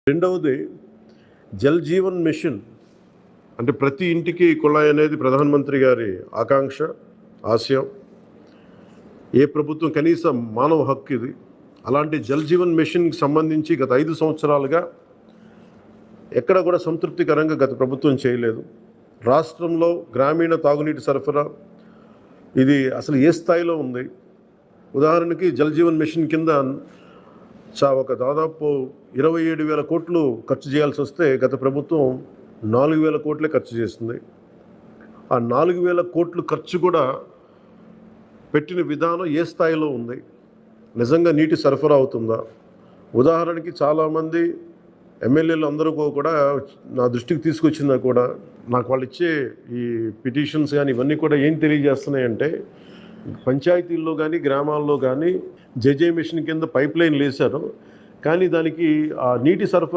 రెండవది జల్ జీవన్ మిషన్. అంటే ప్రతి ఇంటికి కుళాయి అనేది ప్రధానమంత్రి గారి ఆకాంక్ష, ఆశయం. ఏ ప్రభుత్వం కనీసం మానవ హక్కు ఇది. అలాంటి జల్ జీవన్ మిషన్కి సంబంధించి గత 5 సంవత్సరాలుగా ఎక్కడ కూడా సంతృప్తికరంగా గత ప్రభుత్వం చేయలేదు. రాష్ట్రంలో గ్రామీణ తాగునీటి సరఫరా ఇది అసలు ఏ స్థాయిలో ఉంది? ఉదాహరణకి జల్ జీవన్ మిషన్ కింద ఒక దాదాపు 27,000 కోట్లు ఖర్చు చేయాల్సి వస్తే గత ప్రభుత్వం 4,000 కోట్లే ఖర్చు చేస్తుంది. ఆ 4,000 కోట్లు ఖర్చు కూడా పెట్టిన విధానం ఏ స్థాయిలో ఉంది? నిజంగా నీటి సరఫరా అవుతుందా? ఉదాహరణకి చాలామంది ఎమ్మెల్యేలు అందరూ కూడా నా దృష్టికి తీసుకొచ్చినా కూడా నాకు వాళ్ళు ఇచ్చే ఈ పిటిషన్స్ కానీ ఇవన్నీ కూడా ఏం తెలియజేస్తున్నాయంటే, పంచాయతీల్లో కానీ గ్రామాల్లో కానీ జేజే మిషన్ కింద పైప్ లైన్లు వేశారు, కానీ దానికి ఆ నీటి సరఫరా